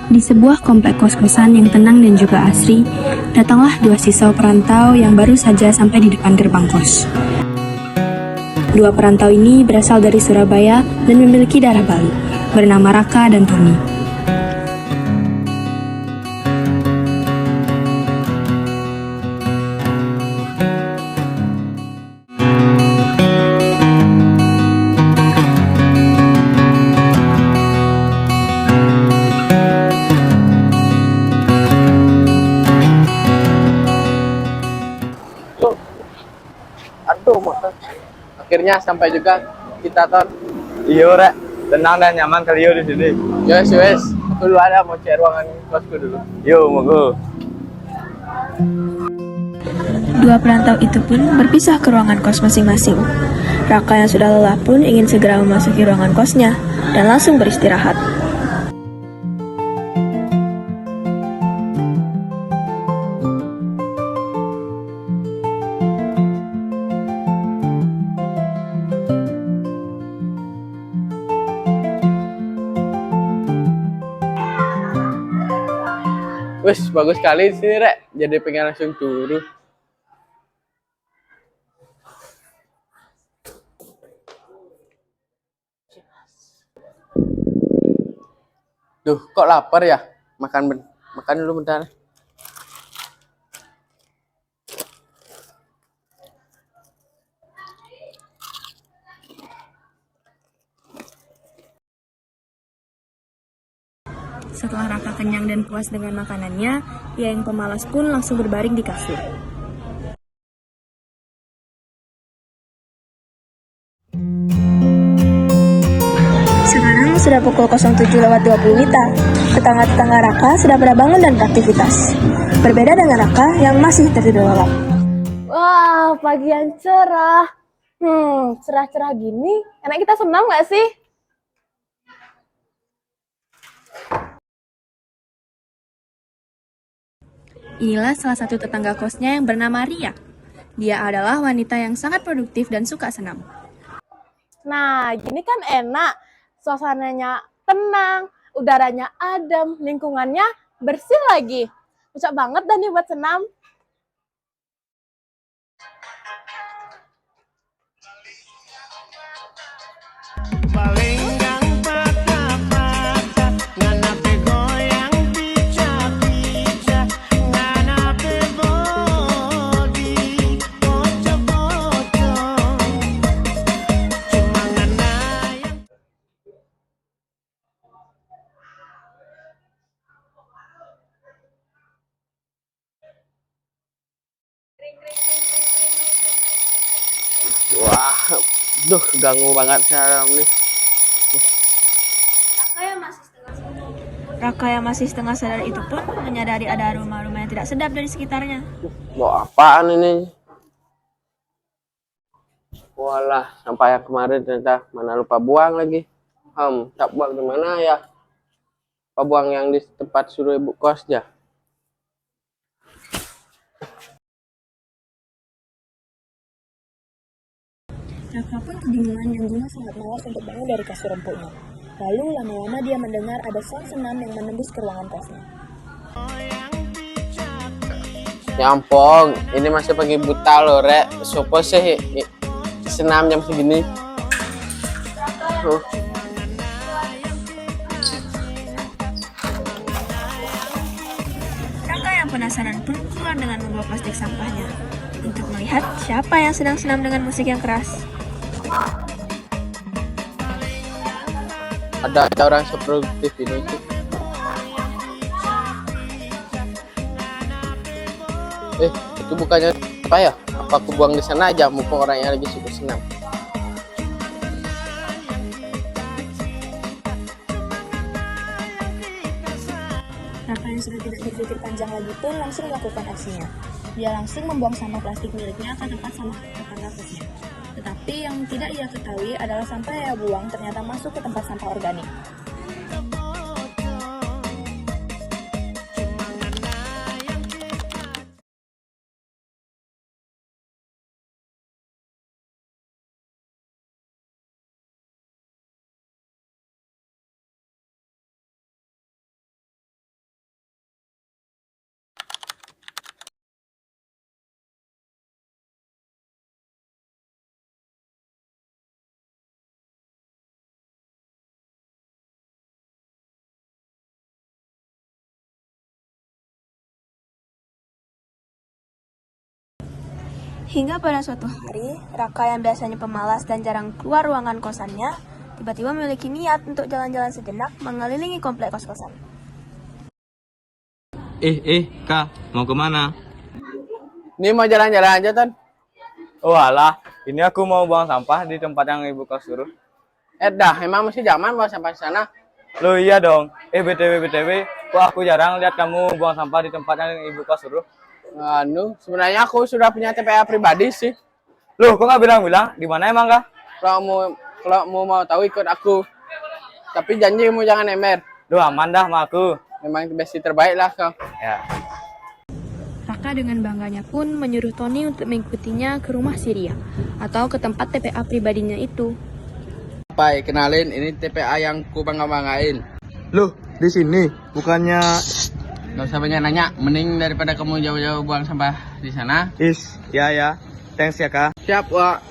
Di sebuah komplek kos-kosan yang tenang dan juga asri, datanglah dua siswa perantau yang baru saja sampai di depan gerbang kos. Dua perantau ini berasal dari Surabaya dan memiliki darah Bali, bernama Raka dan Tony. Aduh, motor. Akhirnya sampai juga kita ton. Iya, Rek. Tenang dan nyaman kali yo di sini. Yes, yes. Aku dulu ada mau cek ruangan kosku dulu. Yo, monggo. Dua perantau itu pun berpisah ke ruangan kos masing-masing. Raka yang sudah lelah pun ingin segera memasuki ruangan kosnya dan langsung beristirahat. Wes, bagus sekali di sini, Rek. Jadi pengen langsung turun. Duh, kok lapar ya? Makan dulu bentar. Setelah Raka kenyang dan puas dengan makanannya, ia yang pemalas pun langsung berbaring di kasur. Sekarang sudah pukul 07.20 WITA. Tetangga-tetangga Raka sudah pada bangun dan beraktivitas. Berbeda dengan Raka yang masih tertidur lelap. Wah, pagi yang cerah. Cerah-cerah gini, enak kita senam nggak sih? Inilah salah satu tetangga kosnya yang bernama Ria. Dia adalah wanita yang sangat produktif dan suka senam. Nah, gini kan enak. Suasananya tenang, udaranya adem, lingkungannya bersih lagi. Cocok banget dah nih buat senam. Wah, duh, ganggu banget saya nih. Raka yang masih setengah sadar itu pun menyadari ada aroma-aroma yang tidak sedap dari sekitarnya. Mau apaan ini? Walah, sampai yang kemarin ternyata mana lupa buang lagi. Tak buang di mana ya? Apa buang yang di tempat suruh ibu kos ya? Raka pun kebingungan dan juga sangat malas untuk bangun dari kasur empuknya. Lalu lama-lama dia mendengar ada suara senam yang menembus ke ruangan kosnya. Ya ampun, ini masih pagi buta loh, Rek. Sopo sih senam jam segini? Raka yang penasaran pun keluar dengan membawa plastik sampahnya untuk melihat siapa yang sedang senam dengan musik yang keras. Ada orang seproduktif ini. Itu bukannya apa ya? Apa aku buang di sana aja, mumpung orangnya lagi suka senam. Raka yang sudah tidak berpikir panjang lagi pun langsung melakukan aksinya. Dia langsung membuang sampah plastik miliknya ke tempat sampah tetangga kosnya. Tetapi yang tidak ia ketahui adalah sampah yang ia buang ternyata masuk ke tempat sampah organik. Hingga pada suatu hari, Raka yang biasanya pemalas dan jarang keluar ruangan kosannya, tiba-tiba memiliki niat untuk jalan-jalan sejenak mengelilingi komplek kos-kosan. Kak, mau kemana? Ini mau jalan-jalan aja, Ton. Oh alah, ini aku mau buang sampah di tempat yang ibu kau suruh. Dah, emang masih zaman buat sampai sana. Loh iya dong. BTW, kok aku jarang lihat kamu buang sampah di tempat yang ibu kau suruh? Sebenarnya aku sudah punya TPA pribadi sih. Loh, kok nggak bilang-bilang? Di mana emang, Kak? Kalau mau tahu ikut aku. Tapi janjimu jangan emer. Duh, aman dah sama aku. Memang besti terbaik lah kau. Ya. Raka dengan bangganya pun menyuruh Tony untuk mengikutinya ke rumah Syria atau ke tempat TPA pribadinya itu. Pai, kenalin ini TPA yang ku bangga-banggain. Loh, di sini bukannya Gak usah banyak nanya, mending daripada kamu jauh-jauh buang sampah di sana. ya. Thanks ya, Kak. Siap, Wak.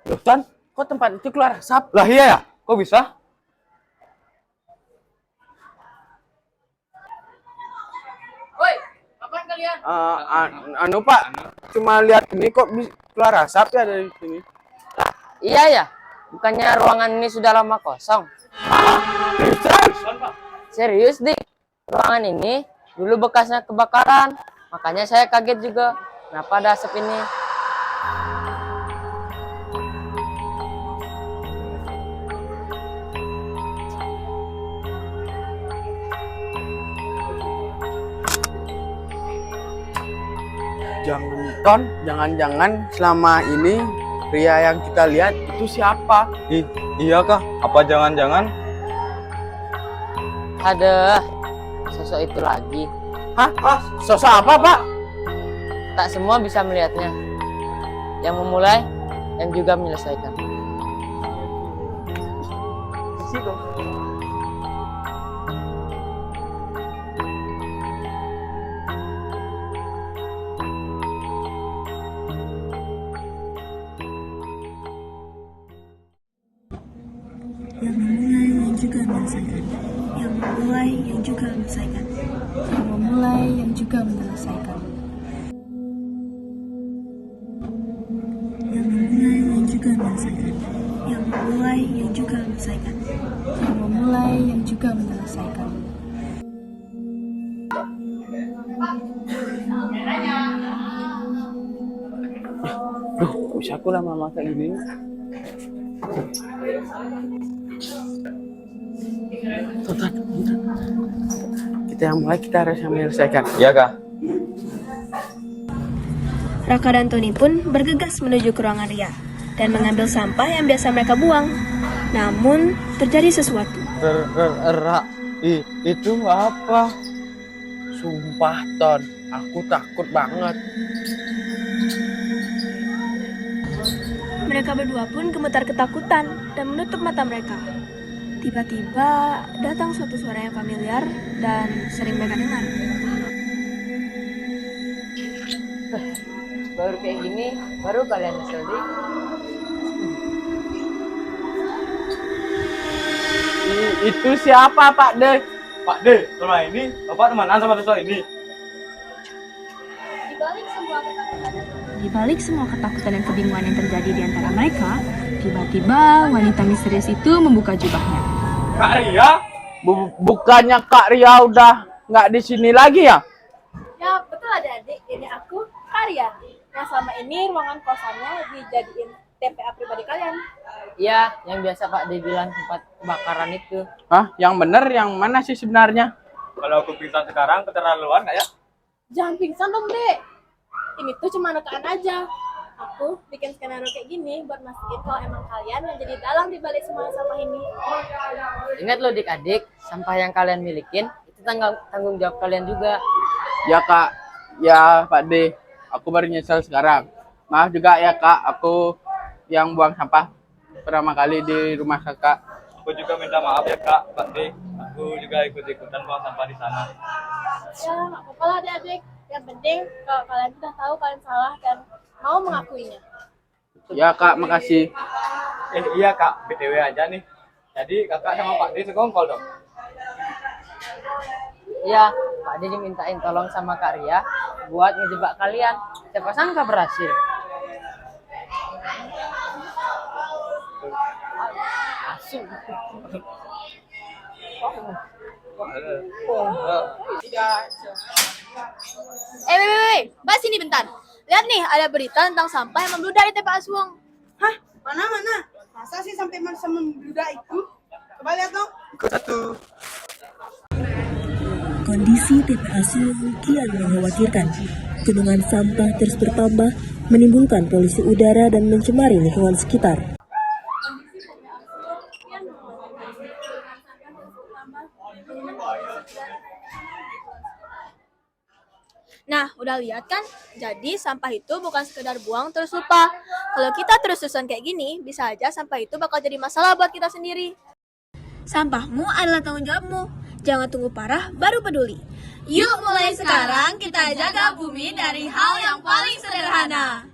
Loh, Ton, kok tempat itu keluar asap? Lah iya ya? Kok bisa? Woi, apaan kalian? Pak, cuma lihat ini kok keluar asap ya dari sini. Iya ya, bukannya ruangan ini sudah lama kosong. Serius, Dik. Ruangan ini dulu bekasnya kebakaran. Makanya saya kaget juga. Kenapa ada asap ini? Jangan-jangan selama ini pria yang kita lihat itu siapa? Iya, Kak. Apa jangan-jangan? Ada sosok itu lagi. Hah? Sosok apa, Pak? Tak semua bisa melihatnya. Yang memulai dan juga menyelesaikan. Yang memulai yang juga menyelesaikan. Yang memulai yang juga menyelesaikan. Yang memulai yang juga menyelesaikan. Yang memulai yang juga menyelesaikan. Yang memulai yang juga menyelesaikan. Yang memulai yang juga menyelesaikan. Duh, bisa aku lama-lama kayak gini. Tonton. Kita yang mulai, kita harus yang menyelesaikan. Iya, Kak. Raka dan Tony pun bergegas menuju ke ruangan Ria dan mengambil sampah yang biasa mereka buang. Namun, terjadi sesuatu. Itu apa? Sumpah, Ton, aku takut banget. Mereka berdua pun gemetar ketakutan dan menutup mata mereka. Tiba-tiba datang suatu suara yang familiar dan sering mereka dengar. Baru kayak gini, baru kalian nyesel, Dik. Itu siapa, Pak De? Pak De, selama ini Bapak temanan sama sosok ini. Di balik semua ketakutan dan kebingungan yang terjadi di antara mereka, tiba-tiba wanita misterius itu membuka jubahnya. Kak Ria? Bukannya Kak Ria udah nggak di sini lagi ya? Ya, betul adik-adik. Ini aku, Karya. Yang selama ini ruangan kosannya dijadiin TPA pribadi kalian. Iya, yang biasa Pak D bilang tempat kebakaran itu. Hah? Yang bener yang mana sih sebenarnya? Kalau aku pingsan sekarang keterlaluan nggak ya? Jangan pingsan dong, Dek. Ini tuh cuma nekaan aja. Aku bikin skenario kayak gini buat mastiin kalau emang kalian yang jadi dalang di balik semua sampah ini. Ingat loh adik-adik, sampah yang kalian milikin itu tanggung jawab kalian juga. Ya kak, ya Pak D, aku baru nyesel sekarang. Maaf juga ya kak, aku yang buang sampah pertama kali di rumah kakak. Aku juga minta maaf ya Kak, Pak D. Aku juga ikut-ikutan buang sampah di sana. Ya, nggak apa-apa lah adik-adik. Yang penting kalau kalian sudah tahu kalian salah dan mau mengakuinya. Ya kak, makasih. Iya Kak, BTW aja nih. Jadi kakak sama Pak D sekongkol dong. Iya, Pak D dimintain tolong sama Kak Ria buat ngejebak kalian. Siapa sangka berhasil. Asyik. Mbak sini bentar. Lihat nih, ada berita tentang sampah yang membludak di TPA Suwong. Hah? Mana? Masa sih sampai masa membludak itu? Coba lihat dong. Kondisi TPA Suwong kian mengkhawatirkan. Gunungan sampah terus bertambah, menimbulkan polusi udara dan mencemari lingkungan sekitar. Nah, udah lihat kan? Jadi sampah itu bukan sekedar buang terus lupa. Kalau kita terus-terusan kayak gini, bisa aja sampah itu bakal jadi masalah buat kita sendiri. Sampahmu adalah tanggung jawabmu. Jangan tunggu parah baru peduli. Yuk mulai sekarang kita jaga bumi dari hal yang paling sederhana.